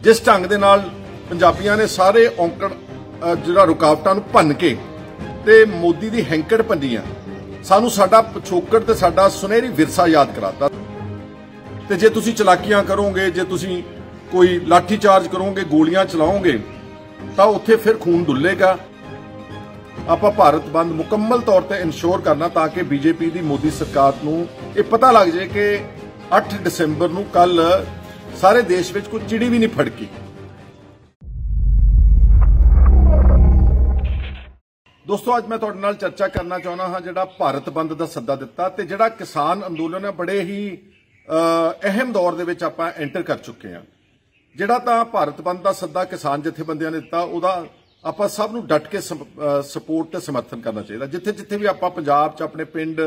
जिस ढंग दे नाल पंजाबियां ने सारे औंकड़ जिहड़ा रुकावटां नूं भन्न के ते मोदी दी हैंकड़ भंनी आ, सानू साडा पिछोकड़ ते साडा सुनहरी विरसा याद कराता। ते जे तुसीं चलाकियां करोगे, जे तुसीं कोई लाठी चार्ज करोगे, गोलियां चलाओगे तां उत्थे फिर खून डुलेगा। आपां भारत बंद मुकम्मल तौर पर इंश्योर करना ताकि बीजेपी दी मोदी सरकार नूं इह पता लग जाए कि 8 दसंबर नूं कल सारे देश विच कोई चिड़ी भी नहीं फड़की। दोस्तों, अज मैं तुहाडे नाल चर्चा करना चाहुंदा हां जिहड़ा भारत बंद दा सद्दा दित्ता ते जिहड़ा किसान अंदोलन है बड़े ही अहम दौर दे विच आपां एंटर कर चुके हैं। जिहड़ा तां भारत बंद दा सद्दा किसान जथेबंदियां ने दित्ता उहदा आपां सब नूं डट के सपोर्ट ते समर्थन करना चाहिए। जिथे जिथे भी आपां पंजाब च अपने पिंड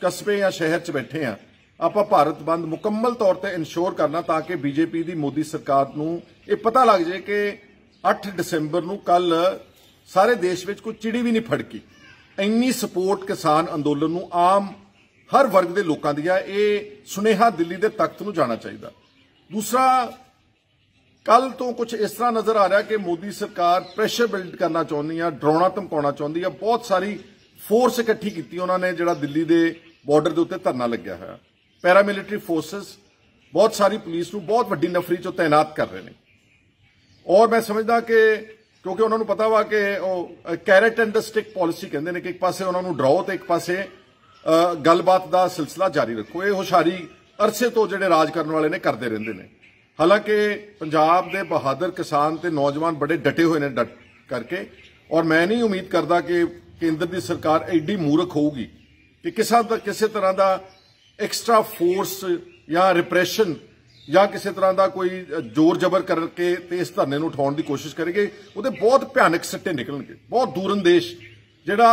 कस्बे या शहर च बैठे हैं, आपां भारत बंद मुकम्मल तौर पर इंश्योर करना ताकि बीजेपी दी मोदी सरकार नूं इह पता लग जाए कि 8 दसंबर नूं कल सारे देश विच कोई चिड़ी भी नहीं फड़की। इन्नी सपोर्ट किसान अंदोलन नूं आम हर वर्ग के लोगों दी है। ये सुनेहा दिल्ली के तख्त नूं जाना चाहिए। दूसरा, कल तो कुछ इस तरह नजर आ रहा है कि मोदी सरकार प्रेशर बिल्ड करना चाहती है, डराउना धमकाउना चाहती है। बहुत सारी फोर्स इकट्ठी की उन्होंने, जिहड़ा दिल्ली के बॉर्डर के उत्ते धरना लग्या है। पैरामिलिटरी फोर्सेस बहुत सारी पुलिस नूं बहुत वड्डी नफरी चो तैनात कर रहे हैं। और मैं समझदा कि क्योंकि उन्होंने पता वा कि carrot and the stick policy कहते हैं कि एक पासे उन्होंने डराओ तो एक पासे गलबात का सिलसिला जारी रखो। ये होशियारी अरसे तो जिहड़े राज करने वाले ने करते रहंदे ने। हालांकि पंजाब के बहादुर किसान ते नौजवान बड़े डटे हुए ने डट करके, और मैं नहीं उम्मीद करता कि केंद्र की सरकार एडी मूर्ख होगी कि किसी तरह का एक्सट्रा फोर्स या रिप्रैशन या किसी तरह का कोई जोर जबर करके इस धरने नूं उठाउण की कोशिश करेगी। उहदे बहुत भयानक सिੱਟੇ निकलणगे, बहुत दूरअंदेश। जिहड़ा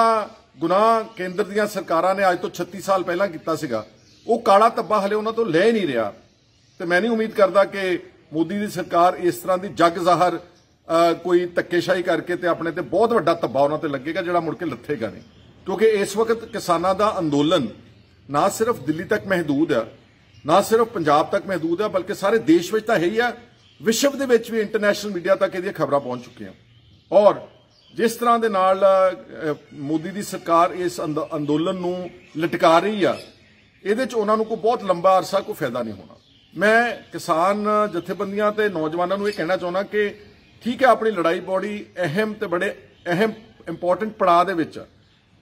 गुनाह केंद्र दीआं सरकारां ने अज तो 36 साल पहलां कीता सीगा, वो काला धब्बा हले उन्हां तों ले नहीं रहा। तो मैं नहीं उम्मीद करता कि मोदी की सरकार इस तरह की जग ज़ाहर कोई धक्केशाही करके ते अपने ते बहुत वड्डा धब्बा उन्हां ते लगेगा जिहड़ा मुड़ के लथेगा नहीं। क्योंकि इस वक्त किसानां दा अंदोलन ना सिर्फ दिल्ली तक महदूद है, ना सिर्फ पंजाब तक महदूद है, बल्कि सारे देश में तो है ही है, विश्व के भी इंटरनेशनल मीडिया तक ये खबर पहुंच चुकी हैं। और जिस तरह के नाल मोदी की सरकार इस अंदोलन नूं लटका रही है, ये उन्होंने कोई बहुत लंबा अरसा कोई फायदा नहीं होना। मैं किसान जथेबंदियां ते नौजवानों को यह कहना चाहना कि ठीक है, अपनी लड़ाई बड़ी अहम तो बड़े अहम इंपॉर्टेंट पड़ाव दे विच,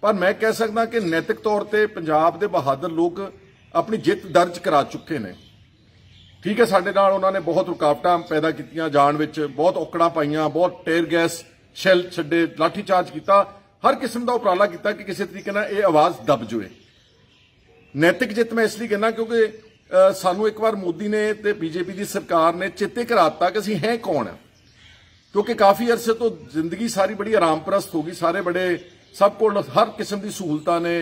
पर मैं कह सकदा कि नैतिक तौर पर पंजाब के बहादुर लोग अपनी जित दर्ज करा चुके हैं। ठीक है, साडे नाल उन्होंने बहुत रुकावटां पैदा कीतियां, जाण विच बहुत औकड़ां पाईयां, बहुत टेयर गैस शैल छड्डे, लाठी चार्ज किया, हर किस्म का उपराला किया कि किसी तरीके नाल ये आवाज़ दब जाए। नैतिक जित मैं इसलिए कहना क्योंकि सानू एक बार मोदी ने ते बीजेपी की सरकार ने चेते कराता कि असीं हैं कौन है। क्योंकि काफ़ी अरसे तो जिंदगी सारी बड़ी आरामप्रस्त हो गई, सारे बड़े सब को हर किस्म की सहूलतां ने,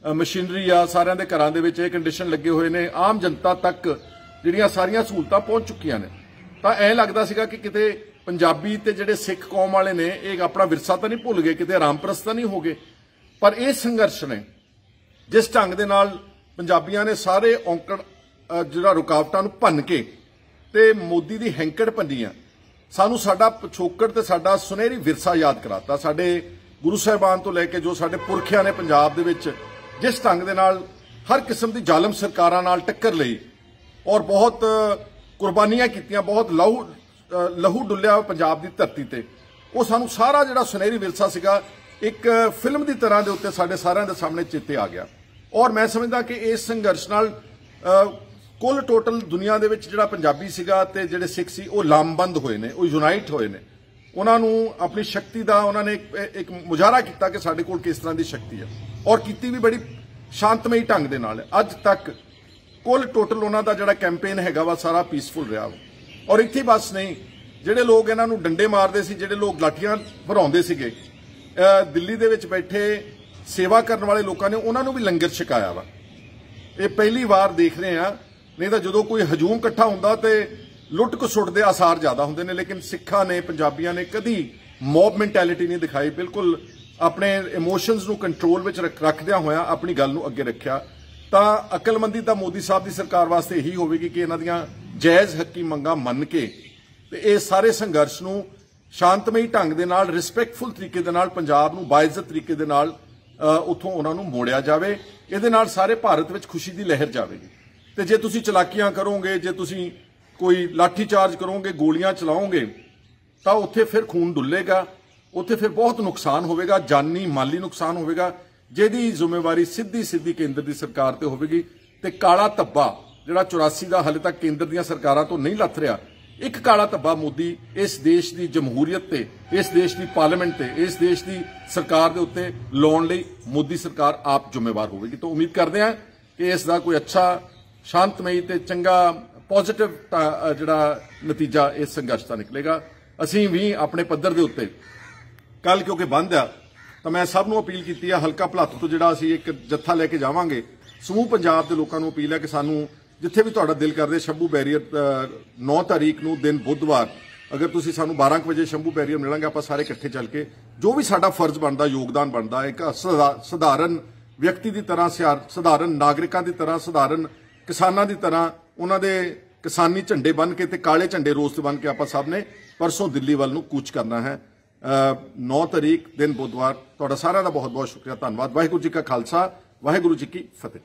मशीनरी आ, सारिਆਂ ਦੇ ਘਰਾਂ ਦੇ ਵਿੱਚ ਇਹ ਕੰਡੀਸ਼ਨ ਲੱਗੇ ਹੋਏ ਨੇ, ਆਮ ਜਨਤਾ ਤੱਕ ਜਿਹੜੀਆਂ ਸਾਰੀਆਂ ਸਹੂਲਤਾਂ ਪਹੁੰਚ ਚੁੱਕੀਆਂ ਨੇ। ਤਾਂ ਐਂ ਲੱਗਦਾ ਸੀਗਾ ਕਿ ਕਿਤੇ ਪੰਜਾਬੀ ਤੇ ਜਿਹੜੇ ਸਿੱਖ ਕੌਮ ਵਾਲੇ ਨੇ ਇਹ ਆਪਣਾ ਵਿਰਸਾ ਤਾਂ ਨਹੀਂ ਭੁੱਲ ਗਏ, ਕਿਤੇ ਆਰਾਮਪ੍ਰਸਤ ਤਾਂ ਨਹੀਂ ਹੋ ਗਏ। ਪਰ ਇਹ ਸੰਘਰਸ਼ ਨੇ ਜਿਸ ਢੰਗ ਦੇ ਨਾਲ ਪੰਜਾਬੀਆਂ ਨੇ ਸਾਰੇ ਔਂਕੜ ਜਿਹੜਾ ਰੁਕਾਵਟਾਂ ਨੂੰ ਭੰਨ ਕੇ ਤੇ ਮੋਦੀ ਦੀ ਹੈਂਕੜ ਭੰਨੀ ਆ, ਸਾਨੂੰ ਸਾਡਾ ਪਿਛੋਕੜ ਤੇ ਸਾਡਾ ਸੁਨਹਿਰੀ ਵਿਰਸਾ ਯਾਦ ਕਰਾਤਾ। ਸਾਡੇ ਗੁਰੂ ਸਾਹਿਬਾਨ ਤੋਂ ਲੈ ਕੇ ਜੋ ਸਾਡੇ ਪੁਰਖਿਆਂ ਨੇ ਪੰਜਾਬ ਦੇ ਵਿੱਚ जिस ढंग के नाल हर किस्म की जालम सरकारां नाल टक्कर लई और बहुत कुर्बानियां कीतियां, बहुत लहू डुलिया पंजाब की धरती ते, वो सानू सारा जिहड़ा सुनहरी विरसा सीगा एक फिल्म की तरह के उत्ते साडे सारिਆਂ दे सामने चेते आ गया। और मैं समझदा कि इस संघर्ष नाल कुल टोटल दुनिया दे विच जिहड़ा पंजाबी सीगा ते जिहड़े सिख सी वो लामबंद होए ने, वो यूनाइट होए ने। उन्होंने अपनी शक्ति का उन्होंने एक मुजाहरा किया कि साडे कोल किस तरह की शक्ति है, और की भी बड़ी शांतमई ढंग के नाल। अज तक कुल टोटल उन्हों का जिहड़ा कैंपेन हैगा वा सारा पीसफुल रहा। और इत्थे बस नहीं, जिहड़े लोग इन्हों डंडे मारते सी, जिहड़े लोग लाठियां भराउंदे सीगे, दिल्ली दे विच बैठे सेवा करने वाले लोगों ने उन्होंने भी लंगर छकाया वा। ये पहली बार देख रहे हैं, नहीं तो जो कोई हजूम इकट्ठा हुंदा ते लुट खसुट के आसार ज्यादा होंगे ने। लेकिन सिखा ने, पंजाबियों ने कभी मॉब मैंटैलिटी नहीं दिखाई, बिल्कुल अपने इमोशनस नूं कंट्रोल विच रखदियां होया अपनी गल नूं अगे रखिया। तां अकलमंदी तां मोदी साहब की सरकार वास्ते यही होवेगी कि इन्हां दीयां जायज़ हक्की मंगां मन के ਤੇ ਇਸ ਸਾਰੇ ਸੰਘਰਸ਼ ਨੂੰ ਸ਼ਾਂਤਮਈ ਢੰਗ ਦੇ ਨਾਲ ਰਿਸਪੈਕਟਫੁਲ ਤਰੀਕੇ ਦੇ ਨਾਲ ਪੰਜਾਬ ਨੂੰ ਬਾਇਜ਼ਤ ਤਰੀਕੇ ਦੇ ਨਾਲ ਉੱਥੋਂ ਉਹਨਾਂ ਨੂੰ ਮੋੜਿਆ ਜਾਵੇ। ਇਹਦੇ ਨਾਲ ਸਾਰੇ ਭਾਰਤ ਵਿੱਚ ਖੁਸ਼ੀ ਦੀ ਲਹਿਰ ਜਾਵੇਗੀ। ਤੇ ਜੇ ਤੁਸੀਂ ਚਲਾਕੀਆਂ ਕਰੋਗੇ, ਜੇ ਤੁਸੀਂ ਕੋਈ ਲਾਠੀ ਚਾਰਜ ਕਰੋਗੇ, ਗੋਲੀਆਂ ਚਲਾਓਗੇ, ਤਾਂ ਉੱਥੇ ਫਿਰ ਖੂਨ ਡੁੱਲੇਗਾ, ਉੱਥੇ ਫਿਰ ਬਹੁਤ ਨੁਕਸਾਨ ਹੋਵੇਗਾ, ਜਾਨੀ ਮਾਲੀ ਨੁਕਸਾਨ ਹੋਵੇਗਾ, ਜਿਹਦੀ ਜ਼ਿੰਮੇਵਾਰੀ ਸਿੱਧੀ ਕੇਂਦਰ ਦੀ ਸਰਕਾਰ ਤੇ ਹੋਵੇਗੀ। ਤੇ ਕਾਲਾ ਧੱਬਾ ਜਿਹੜਾ 84 ਦਾ ਹਾਲੇ ਤੱਕ ਕੇਂਦਰ ਦੀਆਂ ਸਰਕਾਰਾਂ ਤੋਂ ਨਹੀਂ ਲੱਥ ਰਿਹਾ, ਇੱਕ ਕਾਲਾ ਧੱਬਾ ਮੋਦੀ ਇਸ ਦੇਸ਼ ਦੀ ਜਮਹੂਰੀਅਤ ਤੇ, ਇਸ ਦੇਸ਼ ਦੀ ਪਾਰਲੀਮੈਂਟ ਤੇ, ਇਸ ਦੇਸ਼ ਦੀ ਸਰਕਾਰ ਦੇ ਉੱਤੇ ਲਾਉਣ ਲਈ ਮੋਦੀ ਸਰਕਾਰ ਆਪ ਜ਼ਿੰਮੇਵਾਰ ਹੋਵੇਗੀ। ਤਾਂ ਉਮੀਦ ਕਰਦੇ ਹਾਂ ਕਿ ਇਸ ਦਾ ਕੋਈ ਅੱਛਾ, ਸ਼ਾਂਤਮਈ ਤੇ ਚੰਗਾ ਪੋਜ਼ਿਟਿਵ ਜਿਹੜਾ ਨਤੀਜਾ ਇਸ ਸੰਘਰਸ਼ ਦਾ ਨਿਕਲੇਗਾ। ਅਸੀਂ ਵੀ ਆਪਣੇ ਪੱਧਰ ਦੇ ਉੱਤੇ ਕੱਲ ਕਿਉਂਕਿ ਬੰਦ ਆ, ਤਾਂ ਮੈਂ ਸਭ ਨੂੰ ਅਪੀਲ ਕੀਤੀ ਆ, ਹਲਕਾ ਭਲੱਥ ਤੋਂ ਜਿਹੜਾ ਅਸੀਂ ਇੱਕ ਜੱਥਾ ਲੈ ਕੇ ਜਾਵਾਂਗੇ। ਸਮੂਹ ਪੰਜਾਬ ਦੇ ਲੋਕਾਂ ਨੂੰ ਅਪੀਲ ਹੈ ਕਿ ਸਾਨੂੰ ਜਿੱਥੇ ਵੀ ਤੁਹਾਡਾ ਦਿਲ ਕਰਦੇ, ਸ਼ੰਭੂ ਬੈਰੀਅਰ 9 ਤਾਰੀਖ ਨੂੰ ਦਿਨ ਬੁੱਧਵਾਰ, ਅਗਰ ਤੁਸੀਂ ਸਾਨੂੰ 12 ਵਜੇ ਸ਼ੰਭੂ ਬੈਰੀਅਰ ਮਿਲਾਂਗੇ, ਆਪਾਂ ਸਾਰੇ ਇਕੱਠੇ ਚੱਲ ਕੇ ਜੋ ਵੀ ਸਾਡਾ ਫਰਜ਼ ਬਣਦਾ, ਯੋਗਦਾਨ ਬਣਦਾ, ਇੱਕ ਸਧਾਰਨ ਵਿਅਕਤੀ ਦੀ ਤਰ੍ਹਾਂ, ਸਧਾਰਨ ਨਾਗਰਿਕਾਂ ਦੀ ਤਰ੍ਹਾਂ, ਸਧਾਰਨ ਕਿਸਾਨਾਂ ਦੀ ਤਰ੍ਹਾਂ, ਉਹਨਾਂ ਦੇ ਕਿਸਾਨੀ ਝੰਡੇ ਬੰਨ੍ਹ ਕੇ ਤੇ ਕਾਲੇ ਝੰਡੇ ਰੋਜ਼ ਤੇ ਬੰਨ੍ਹ ਕੇ ਆਪਾਂ ਸਭ ਨੇ ਪਰਸੋਂ ਦਿੱਲੀ ਵੱਲ ਨੂੰ ਕੂਚ ਕਰਨਾ ਹੈ। 9 ਤਾਰੀਖ ਦਿਨ ਬੁੱਧਵਾਰ। ਤੁਹਾਡਾ ਸਾਰਿਆਂ ਦਾ ਬਹੁਤ ਬਹੁਤ ਸ਼ੁਕਰੀਆ, ਧੰਨਵਾਦ। ਵਾਹਿਗੁਰੂ ਜੀ ਕਾ ਖਾਲਸਾ, ਵਾਹਿਗੁਰੂ ਜੀ ਕੀ ਫਤਿਹ।